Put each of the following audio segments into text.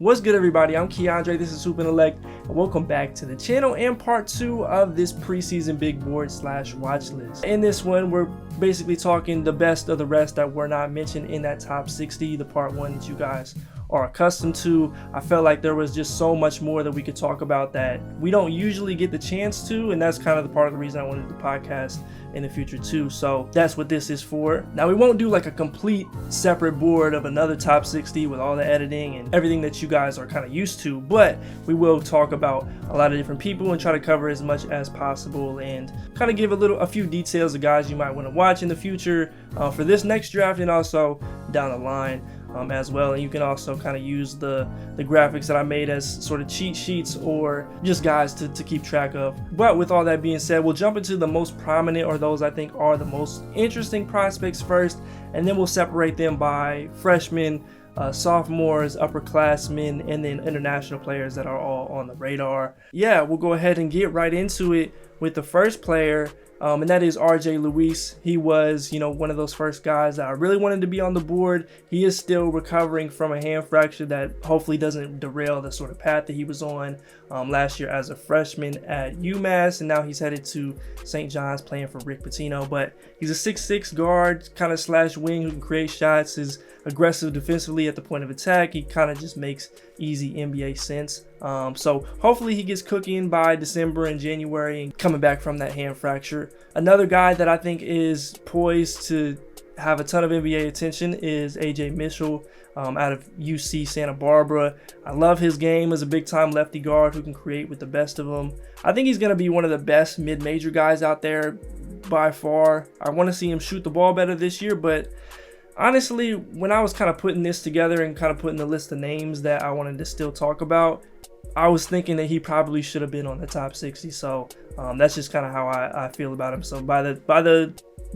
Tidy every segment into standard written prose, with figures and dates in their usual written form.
What's good, everybody? I'm Keandre, this is HoopIntellect, and welcome back to the channel and part 2 of this preseason big board / watch list. In this one, we're basically talking the best of the rest that were not mentioned in that top 60, the part 1 that you guys are accustomed to. I felt like there was just so much more that we could talk about that we don't usually get the chance to, and that's kind of the part of the reason I wanted the podcast in the future too. So that's what this is for. Now, we won't do like a complete separate board of another top 60 with all the editing and everything that you guys are kind of used to, but we will talk about a lot of different people and try to cover as much as possible and kind of give a few details of guys you might want to watch in the future for this next draft and also down the line as well. And you can also kind of use the graphics that I made as sort of cheat sheets or just guys to keep track of. But with all that being said, we'll jump into the most prominent, or those I think are the most interesting prospects first, and then we'll separate them by freshmen, sophomores, upperclassmen, and then international players that are all on the radar. Yeah, we'll go ahead and get right into it with the first player, and that is RJ Luis. He was, one of those first guys that I really wanted to be on the board. He is still recovering from a hand fracture that hopefully doesn't derail the sort of path that he was on last year as a freshman at UMass, and now he's headed to St. John's playing for Rick Pitino. But he's a 6'6" guard, kind of slash wing who can create shots, is aggressive defensively at the point of attack. He kind of just makes easy NBA sense. So hopefully he gets cooking by December and January and coming back from that hand fracture. Another guy that I think is poised to have a ton of NBA attention is AJ Mitchell out of UC Santa Barbara. I love his game as a big-time lefty guard who can create with the best of them. I think he's going to be one of the best mid-major guys out there by far. I want to see him shoot the ball better this year, but honestly, when I was kind of putting this together and kind of putting the list of names that I wanted to still talk about, I was thinking that he probably should have been on the top 60. So that's just kind of how I feel about him. So by the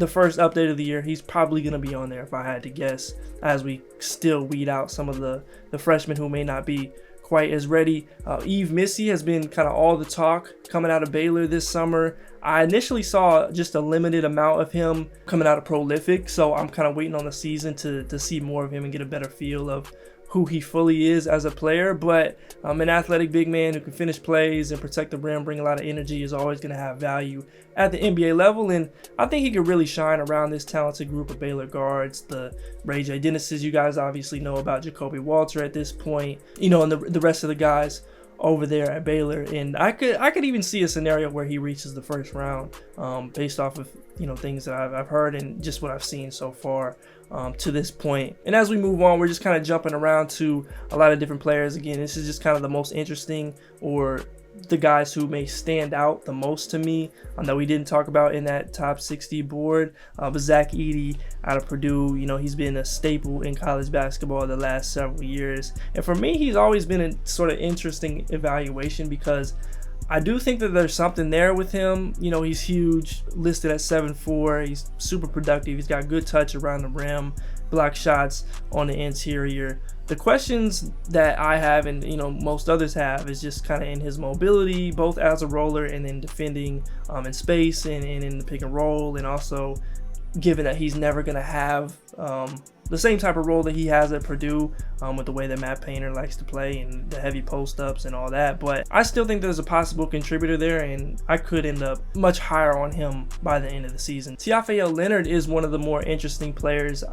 first update of the year, he's probably going to be on there if I had to guess, as we still weed out some of the freshmen who may not be quite as ready. Yves Missi has been kind of all the talk coming out of Baylor this summer. I initially saw just a limited amount of him coming out of Prolific, so I'm kind of waiting on the season to see more of him and get a better feel of who he fully is as a player. But an athletic big man who can finish plays and protect the rim, bring a lot of energy, is always going to have value at the NBA level, and I think he could really shine around this talented group of Baylor guards. The Ray J. Dennis's, you guys obviously know about, Jacoby Walter at this point, and the rest of the guys over there at Baylor. And I could even see a scenario where he reaches the first round based off of things that I've heard and just what I've seen so far to this point. And as we move on, we're just kind of jumping around to a lot of different players. Again, this is just kind of the most interesting, or the guys who may stand out the most to me that we didn't talk about in that top 60 board. But Zach Edey out of Purdue, he's been a staple in college basketball the last several years, and for me, he's always been a sort of interesting evaluation because I do think that there's something there with him. He's huge, listed at 7'4". He's super productive. He's got good touch around the rim, block shots on the interior. The questions that I have, and most others have, is just kind of in his mobility, both as a roller and then defending in space and in the pick and roll, and also given that he's never going to have the same type of role that he has at Purdue with the way that Matt Painter likes to play and the heavy post-ups and all that. But I still think there's a possible contributor there, and I could end up much higher on him by the end of the season. Tiafael Leonard is one of the more interesting players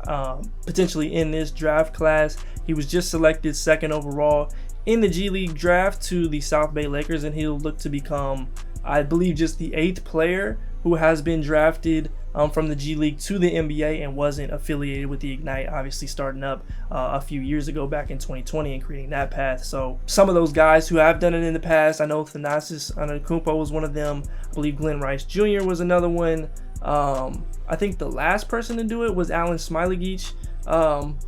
potentially in this draft class. He was just selected 2nd overall in the G League draft to the South Bay Lakers, and he'll look to become, I believe, just the 8th player who has been drafted from the G League to the NBA and wasn't affiliated with the Ignite, obviously starting up a few years ago back in 2020 and creating that path. So some of those guys who have done it in the past, I know Thanasis Antetokounmpo was one of them. I believe Glenn Rice Jr. was another one. I think the last person to do it was Alan Smailagic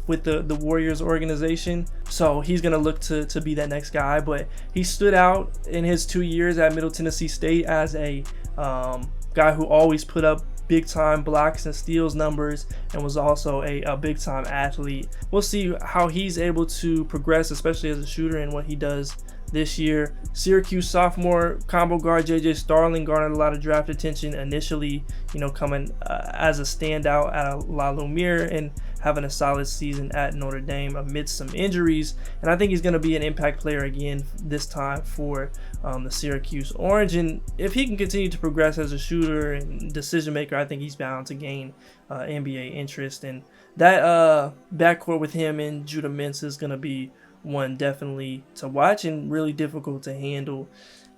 with the Warriors organization. So he's going to look to be that next guy. But he stood out in his 2 years at Middle Tennessee State as a guy who always put up big time blocks and steals numbers and was also a big time athlete. We'll see how he's able to progress, especially as a shooter, and what he does this year. Syracuse sophomore combo guard JJ Starling garnered a lot of draft attention initially, coming as a standout at La Lumiere, and having a solid season at Notre Dame amidst some injuries. And I think he's going to be an impact player again this time for the Syracuse Orange. And if he can continue to progress as a shooter and decision maker, I think he's bound to gain NBA interest. And that backcourt with him and Judah Mintz is going to be one definitely to watch and really difficult to handle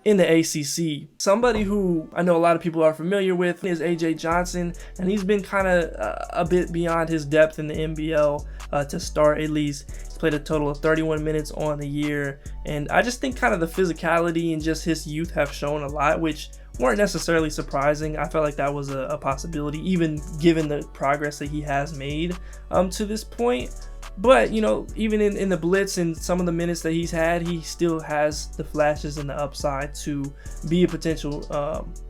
in the ACC. Somebody who I know a lot of people are familiar with is AJ Johnson, and he's been kind of a bit beyond his depth in the NBL to start at least. He's played a total of 31 minutes on the year, and I just think kind of the physicality and just his youth have shown a lot, which weren't necessarily surprising. I felt like that was a possibility, even given the progress that he has made to this point. But, you know, even in the blitz and some of the minutes that he's had, he still has the flashes and the upside to be a potential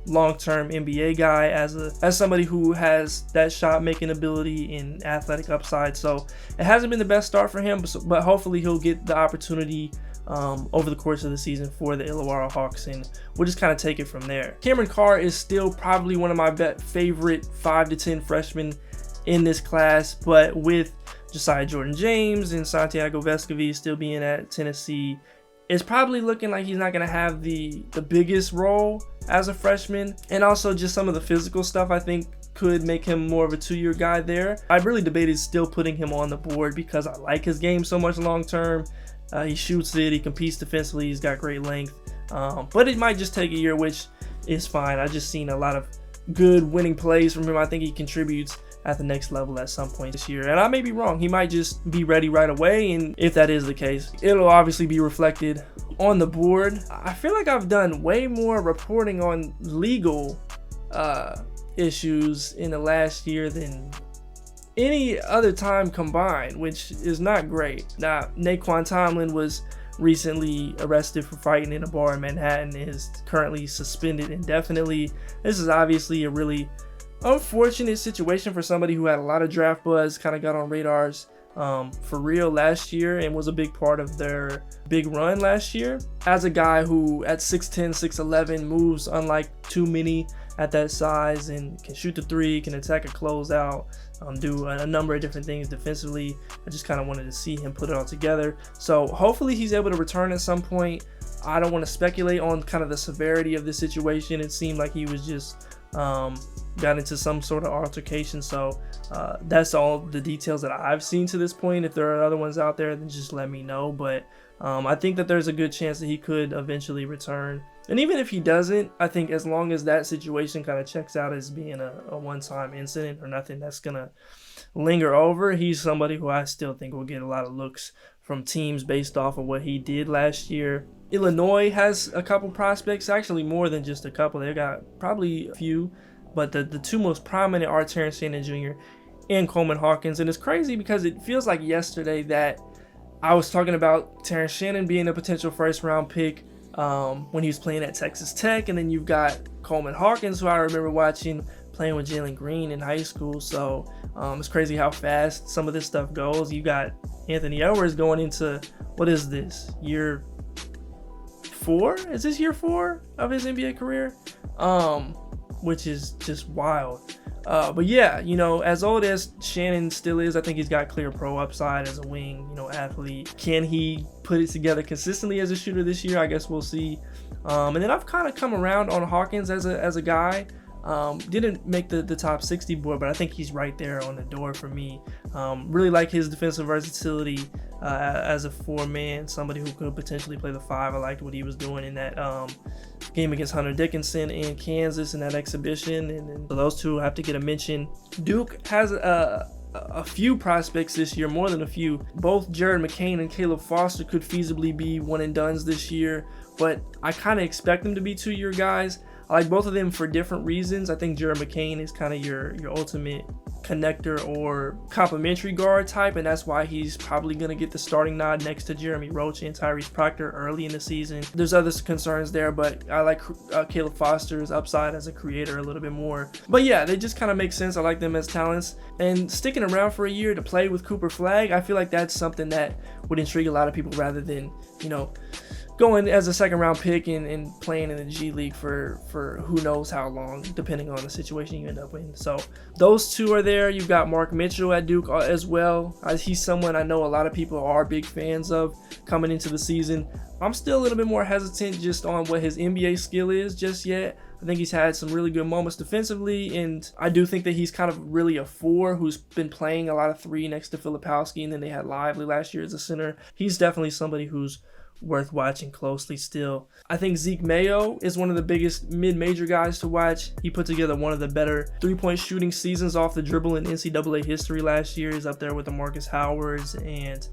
long-term NBA guy as somebody who has that shot-making ability and athletic upside. So it hasn't been the best start for him, but hopefully he'll get the opportunity over the course of the season for the Illawarra Hawks, and we'll just kind of take it from there. Cameron Carr is still probably one of my favorite 5 to 10 freshmen in this class, but with Josiah Jordan-James and Santiago Vescovi still being at Tennessee, it's probably looking like he's not going to have the biggest role as a freshman. And also just some of the physical stuff I think could make him more of a 2-year guy there. I really debated still putting him on the board because I like his game so much long term. He shoots it, he competes defensively, he's got great length. But it might just take a year, which is fine. I've just seen a lot of good winning plays from him. I think he contributes at the next level at some point this year, and I may be wrong. He might just be ready right away, and if that is the case, it'll obviously be reflected on the board. I feel like I've done way more reporting on legal issues in the last year than any other time combined, which is not great. Now, Naquan Tomlin was recently arrested for fighting in a bar in Manhattan and is currently suspended indefinitely. This is obviously a really unfortunate situation for somebody who had a lot of draft buzz, kind of got on radars for real last year and was a big part of their big run last year. As a guy who at 6'10", 6'11", moves unlike too many at that size and can shoot the three, can attack a closeout, do a number of different things defensively. I just kind of wanted to see him put it all together. So hopefully he's able to return at some point. I don't want to speculate on kind of the severity of the situation. It seemed like he was just got into some sort of altercation. So that's all the details that I've seen to this point. If there are other ones out there, then just let me know. But I think that there's a good chance that he could eventually return. And even if he doesn't, I think as long as that situation kind of checks out as being a one-time incident or nothing that's going to linger over, he's somebody who I still think will get a lot of looks from teams based off of what he did last year. Illinois has a couple prospects, actually more than just a couple. They've got probably a few, but the two most prominent are Terrence Shannon Jr. and Coleman Hawkins. And it's crazy because it feels like yesterday that I was talking about Terrence Shannon being a potential first-round pick when he was playing at Texas Tech, and then you've got Coleman Hawkins, who I remember watching playing with Jalen Green in high school. So it's crazy how fast some of this stuff goes. You got Anthony Edwards going into, what is this, year 4? Is this year 4 of his NBA career? Which is just wild. But yeah, you know, as old as Shannon still is, I think he's got clear pro upside as a wing, you know, athlete. Can he put it together consistently as a shooter this year? I guess we'll see. And then I've kind of come around on Hawkins as a guy. Didn't make the top 60 board, but I think he's right there on the door for me. Really like his defensive versatility as a 4-man, somebody who could potentially play the 5. I liked what he was doing in that game against Hunter Dickinson in Kansas in that exhibition, and then so those two have to get a mention. Duke has a few prospects this year, more than a few. Both Jared McCain and Caleb Foster could feasibly be one and dones this year, but I kind of expect them to be 2-year guys. I like both of them for different reasons. I think Jared McCain is kind of your ultimate connector or complementary guard type, and that's why he's probably going to get the starting nod next to Jeremy Roach and Tyrese Proctor early in the season. There's other concerns there, but I like Caleb Foster's upside as a creator a little bit more. But yeah, they just kind of make sense. I like them as talents, and sticking around for a year to play with Cooper Flagg, I feel like that's something that would intrigue a lot of people rather than, you know, going as a second-round pick and playing in the G League for who knows how long, depending on the situation you end up in. So those two are there. there. You've got Mark Mitchell at Duke as well. He's someone I know a lot of people are big fans of coming into the season. I'm still a little bit more hesitant just on what his NBA skill is just yet. I think he's had some really good moments defensively, and I do think that he's kind of really a 4 who's been playing a lot of 3 next to Filipowski, and then they had Lively last year as a center. He's definitely somebody who's worth watching closely still. I think Zeke Mayo is one of the biggest mid-major guys to watch. He put together one of the better three-point shooting seasons off the dribble in NCAA history last year. He's up there with the Marcus Howards and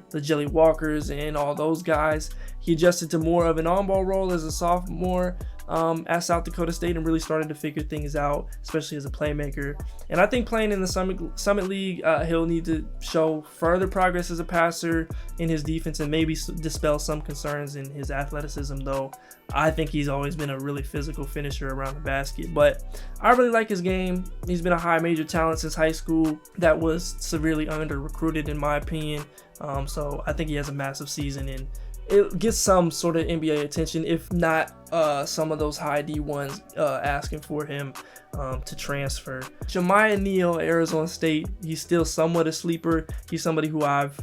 the Jelly Walkers and all those guys. He adjusted to more of an on-ball role as a sophomore at South Dakota State and really started to figure things out, especially as a playmaker. And I think playing in the Summit League, he'll need to show further progress as a passer in his defense and maybe dispel some concerns in his athleticism, though I think he's always been a really physical finisher around the basket. But I really like his game. He's been a high major talent since high school that was severely under-recruited in my opinion. So I think he has a massive season, and it gets some sort of NBA attention, if not some of those high D1s asking for him to transfer. Jemiah Neal, Arizona State, he's still somewhat a sleeper. He's somebody who I've,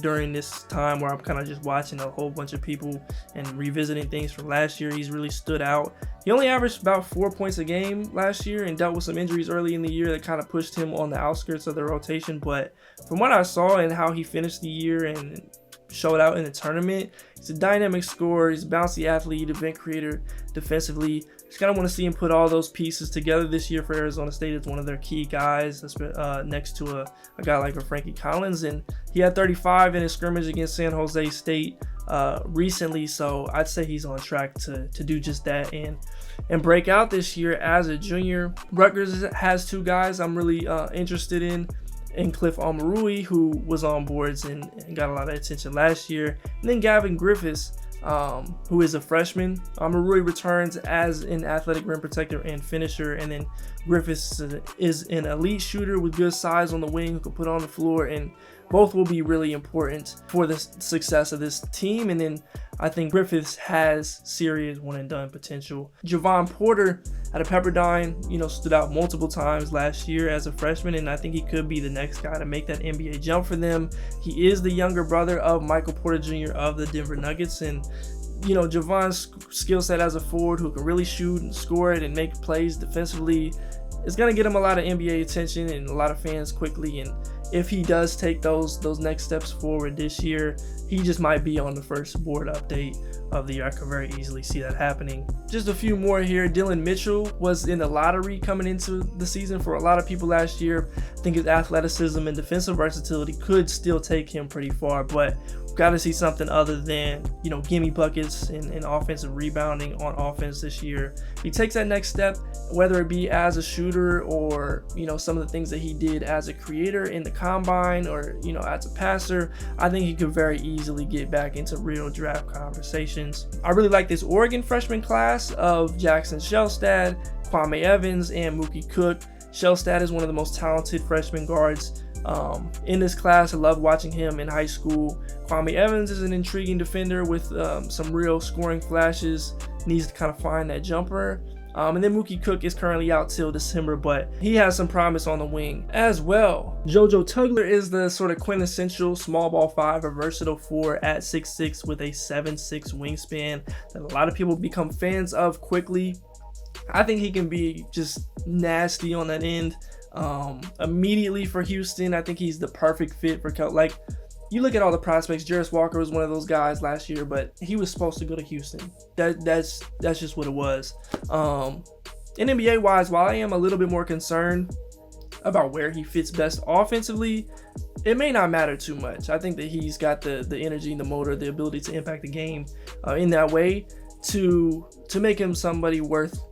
during this time where I'm kind of just watching a whole bunch of people and revisiting things from last year, he's really stood out. He only averaged about 4 points a game last year and dealt with some injuries early in the year that kind of pushed him on the outskirts of the rotation. But from what I saw and how he finished the year and showed out in the tournament, he's a dynamic scorer, he's a bouncy athlete, event creator defensively. Just kind of want to see him put all those pieces together this year for Arizona State as one of their key guys, next to a guy like a Frankie Collins. And he had 35 in his scrimmage against San Jose State recently, so I'd say he's on track to do just that and break out this year as a junior. Rutgers has 2 guys I'm really interested in Cliff Omarui, who was on boards and got a lot of attention last year, and then Gavin Griffiths, who is a freshman. Omarui returns as an athletic rim protector and finisher, and then Griffiths is an elite shooter with good size on the wing who can put on the floor, and both will be really important for the success of this team. And then I think Griffiths has serious one-and-done potential. Javon Porter out of Pepperdine, stood out multiple times last year as a freshman, and I think he could be the next guy to make that NBA jump for them. He is the younger brother of Michael Porter Jr. of the Denver Nuggets, and Javon's skill set as a forward who can really shoot and score it and make plays defensively is going to get him a lot of NBA attention and a lot of fans quickly. And if he does take those next steps forward this year, he just might be on the first board update of the year. I could very easily see that happening. Just a few more here. Dylan Mitchell was in the lottery coming into the season for a lot of people last year. I think his athleticism and defensive versatility could still take him pretty far, but we've got to see something other than, gimme buckets and offensive rebounding on offense this year. If he takes that next step, whether it be as a shooter or, some of the things that he did as a creator in the combine or, as a passer, I think he could very easily get back into real draft conversations. I really like this Oregon freshman class of Jackson Shelstad, Kwame Evans, and Mookie Cook. Shelstad is one of the most talented freshman guards in this class. I love watching him in high school. Kwame Evans is an intriguing defender with some real scoring flashes. Needs to kind of find that jumper. And then Mookie Cook is currently out till December, but he has some promise on the wing as well. JoJo Tugler is the sort of quintessential small ball 5 or versatile 4 at 6'6" with a 7'6" wingspan that a lot of people become fans of quickly. I think he can be just nasty on that end. Immediately for Houston, I think he's the perfect fit for you look at all the prospects. Jarris Walker was one of those guys last year, but he was supposed to go to Houston. That's just what it was. And NBA wise, while I am a little bit more concerned about where he fits best offensively, it may not matter too much. I think that he's got the energy and the motor, the ability to impact the game in that way to make him somebody worth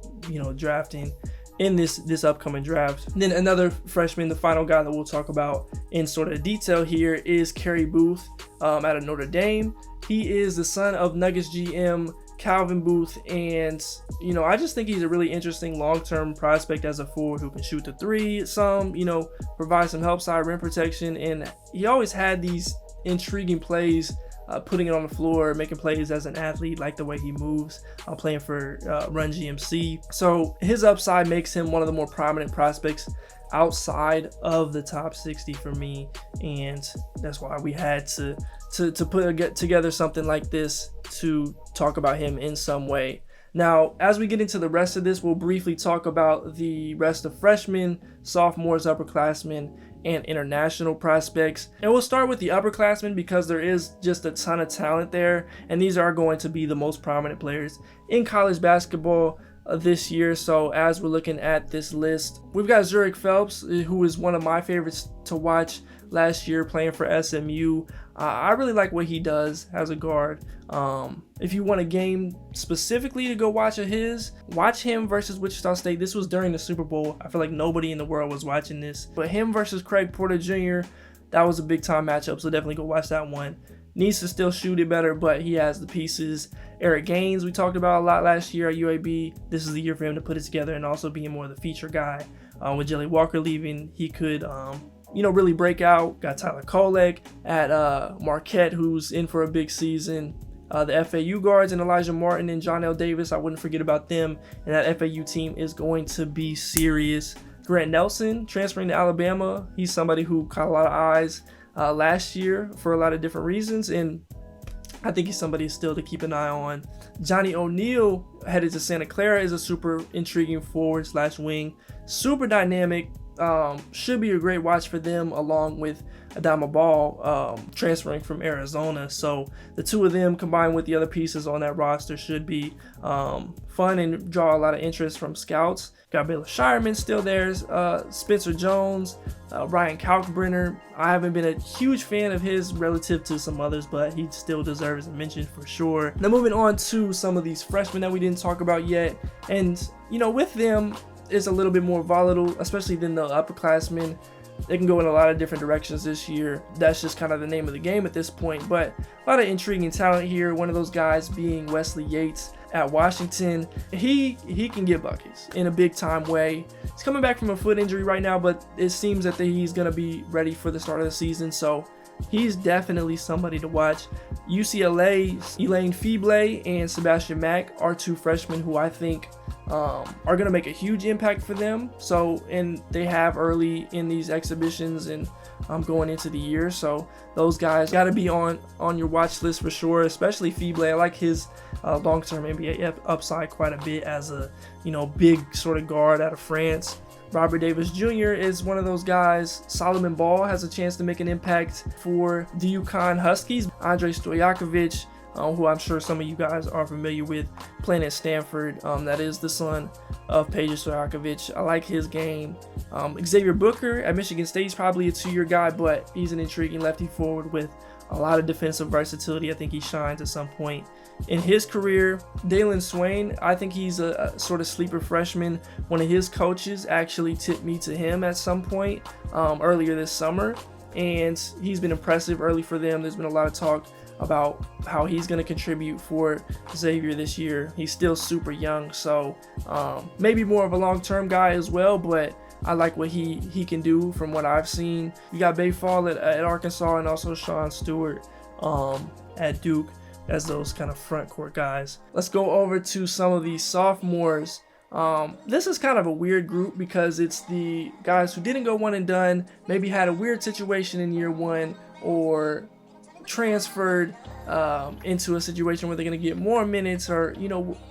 drafting in this upcoming draft. And then another freshman, the final guy that we'll talk about in sort of detail here, is Kerry Booth out of Notre Dame. He is the son of Nuggets GM Calvin Booth, and I just think he's a really interesting long-term prospect as a forward who can shoot the 3 provide some help side rim protection, and he always had these intriguing plays, putting it on the floor, making plays as an athlete, like the way he moves, playing for Run GMC. So his upside makes him one of the more prominent prospects outside of the top 60 for me, and that's why we had to get together something like this to talk about him in some way. Now, as we get into the rest of this, we'll briefly talk about the rest of freshmen, sophomores, upperclassmen, and international prospects. And we'll start with the upperclassmen because there is just a ton of talent there, and these are going to be the most prominent players in college basketball this year. So as we're looking at this list, we've got Zurich Phelps, who is one of my favorites to watch last year playing for SMU. I really like what he does as a guard. If you want a game specifically to go watch watch him versus Wichita State. This was during the Super Bowl. I feel like nobody in the world was watching this, but him versus Craig Porter Jr., that was a big time matchup, so definitely go watch that one. Needs to still shoot it better, but he has the pieces. Eric Gaines, we talked about a lot last year at UAB. This is the year for him to put it together and also being more of the feature guy. With Jelly Walker leaving, he could really break out. Got Tyler Kolek at Marquette, who's in for a big season. The FAU guards and Elijah Martin and John L. Davis, I wouldn't forget about them. And that FAU team is going to be serious. Grant Nelson transferring to Alabama. He's somebody who caught a lot of eyes last year for a lot of different reasons, and I think he's somebody still to keep an eye on. Johnny O'Neal headed to Santa Clara is a super intriguing forward/wing, super dynamic. Should be a great watch for them, along with Adama Ball transferring from Arizona. So the two of them combined with the other pieces on that roster should be fun and draw a lot of interest from scouts. Got Baylor Shireman still there, Spencer Jones, Ryan Kalkbrenner. I haven't been a huge fan of his relative to some others, but he still deserves a mention for sure. Now moving on to some of these freshmen that we didn't talk about yet, and with them, it's a little bit more volatile, especially than the upperclassmen. They can go in a lot of different directions this year. That's just kind of the name of the game at this point, but a lot of intriguing talent here. One of those guys being Wesley Yates at Washington. He can get buckets in a big time way. He's coming back from a foot injury right now, but it seems that he's going to be ready for the start of the season, so he's definitely somebody to watch. UCLA's Elaine Feebley and Sebastian Mack are two freshmen who I think are going to make a huge impact for them. So, and they have early in these exhibitions and going into the year. So those guys got to be on your watch list for sure, especially Feebley. I like his long-term NBA upside quite a bit as a, big sort of guard out of France. Robert Davis Jr. is one of those guys. Solomon Ball has a chance to make an impact for the UConn Huskies. Andre Stojakovic, who I'm sure some of you guys are familiar with, playing at Stanford. That is the son of Peja Stojakovic. I like his game. Xavier Booker at Michigan State is probably a 2-year guy, but he's an intriguing lefty forward with a lot of defensive versatility. I think he shines at some point in his career. Dalen Swain, I think he's a sort of sleeper freshman. One of his coaches actually tipped me to him at some point earlier this summer, and he's been impressive early for them. There's been a lot of talk about how he's going to contribute for Xavier this year. He's still super young, so maybe more of a long-term guy as well, but I like what he can do from what I've seen. You got Bay Fall at Arkansas, and also Sean Stewart at Duke as those kind of front court guys. Let's go over to some of these sophomores. This is kind of a weird group because it's the guys who didn't go one and done, maybe had a weird situation in year one, or transferred into a situation where they're going to get more minutes, or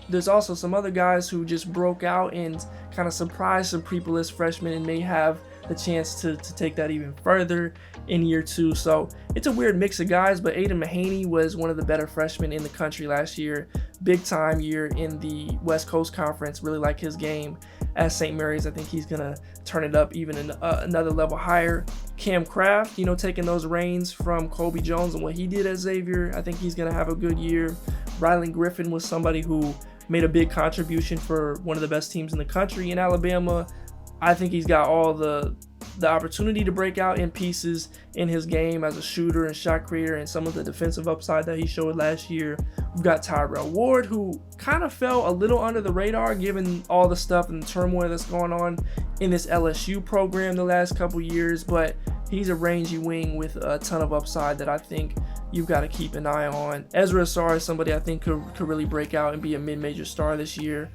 there's also some other guys who just broke out and kind of surprised some people as freshmen and may have the chance to take that even further in year two. So it's a weird mix of guys, but Aiden Mahaney was one of the better freshmen in the country last year. Big time year in the West Coast Conference. Really like his game at St. Mary's. I think he's gonna turn it up even another level higher. Cam Kraft, taking those reins from Colby Jones and what he did at Xavier, I think he's gonna have a good year. Rylan Griffin was somebody who made a big contribution for one of the best teams in the country in Alabama. I think he's got all the opportunity to break out in pieces in his game as a shooter and shot creator, and some of the defensive upside that he showed last year. We've got Tyrell Ward, who kind of fell a little under the radar given all the stuff and the turmoil that's going on in this LSU program the last couple years, but he's a rangy wing with a ton of upside that I think you've got to keep an eye on. Ezra Asar is somebody I think could really break out and be a mid-major star this year.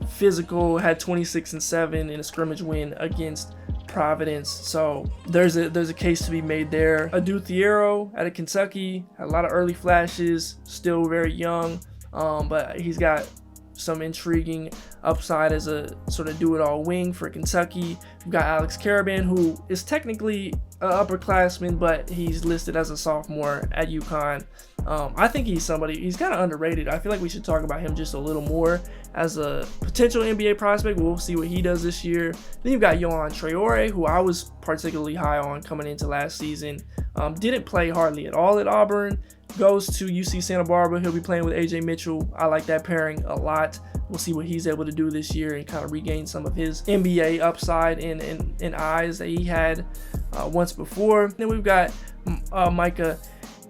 Physical, had 26 and 7 in a scrimmage win against Providence. So there's a case to be made there. Adu Thiero out of Kentucky, had a lot of early flashes, still very young, but he's got some intriguing upside as a sort of do-it-all wing for Kentucky. We've got Alex Caravan, who is technically an upperclassman, but he's listed as a sophomore at UConn. I think he's somebody, he's kind of underrated. I feel like we should talk about him just a little more as a potential NBA prospect. We'll see what he does this year. Then you've got Yohan Traore, who I was particularly high on coming into last season. Didn't play hardly at all at Auburn. Goes to UC Santa Barbara. He'll be playing with AJ Mitchell. I like that pairing a lot. We'll see what he's able to do this year and kind of regain some of his NBA upside and eyes that he had once before. Then we've got Micah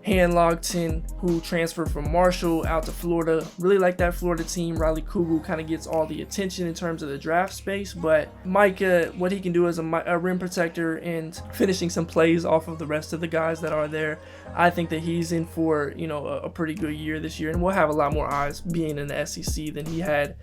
Hanlogton, who transferred from Marshall out to Florida. Really like that Florida team. Riley Kugel kind of gets all the attention in terms of the draft space, but Micah, what he can do as a rim protector and finishing some plays off of the rest of the guys that are there, I think that he's in for, you know, a pretty good year this year, and we'll have a lot more eyes being in the SEC than he had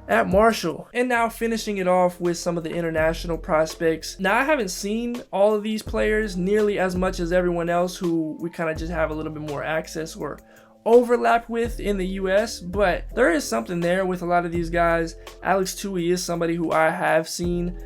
at Marshall. And now finishing it off with some of the international prospects. Now, I haven't seen all of these players nearly as much as everyone else who we kind of just have a little bit more access or overlap with in the US, but there is something there with a lot of these guys. Alex Tui is somebody who I have seen.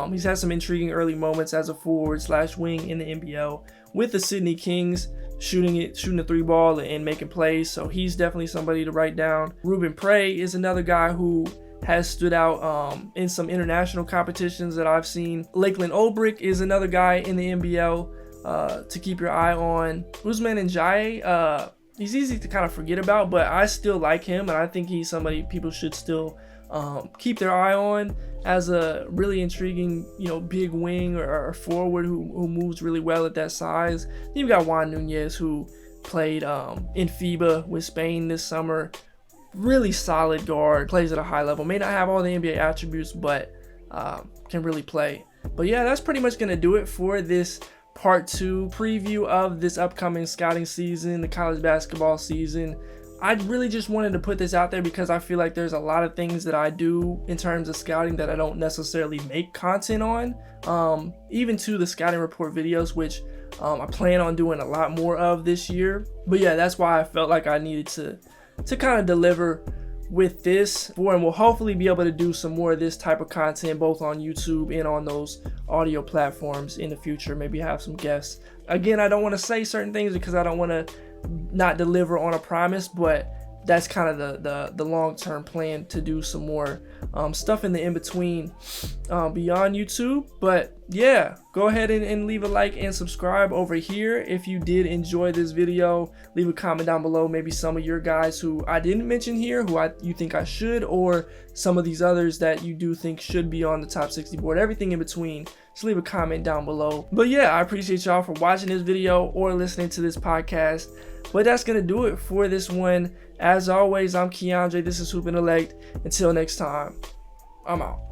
He's had some intriguing early moments as a forward/wing in the NBL with the Sydney Kings, shooting the three ball and making plays. So he's definitely somebody to write down. Ruben Prey is another guy who has stood out in some international competitions that I've seen. Lakeland Olbrich is another guy in the NBL to keep your eye on. Usman Njaye, he's easy to kind of forget about, but I still like him, and I think he's somebody people should still keep their eye on as a really intriguing, you know, big wing or forward who moves really well at that size. Then you've got Juan Nunez, who played in FIBA with Spain this summer. Really solid guard, plays at a high level. May not have all the NBA attributes, but can really play. But yeah, that's pretty much going to do it for this part 2 preview of this upcoming scouting season, the college basketball season. I really just wanted to put this out there because I feel like there's a lot of things that I do in terms of scouting that I don't necessarily make content on, even to the scouting report videos, which I plan on doing a lot more of this year. But yeah, that's why I felt like I needed to kind of deliver with this, and we'll hopefully be able to do some more of this type of content both on YouTube and on those audio platforms in the future. Maybe have some guests. Again, I don't want to say certain things because I don't want to not deliver on a promise, but that's kind of the long-term plan, to do some more stuff in the in-between beyond YouTube. But yeah, go ahead and leave a like and subscribe over here if you did enjoy this video. Leave a comment down below, maybe some of your guys who I didn't mention here, who you think I should, or some of these others that you do think should be on the top 60 board. Everything in between, just leave a comment down below. But yeah, I appreciate y'all for watching this video or listening to this podcast. But that's gonna do it for this one. As always, I'm Keandre. This is HoopIntellect. Until next time, I'm out.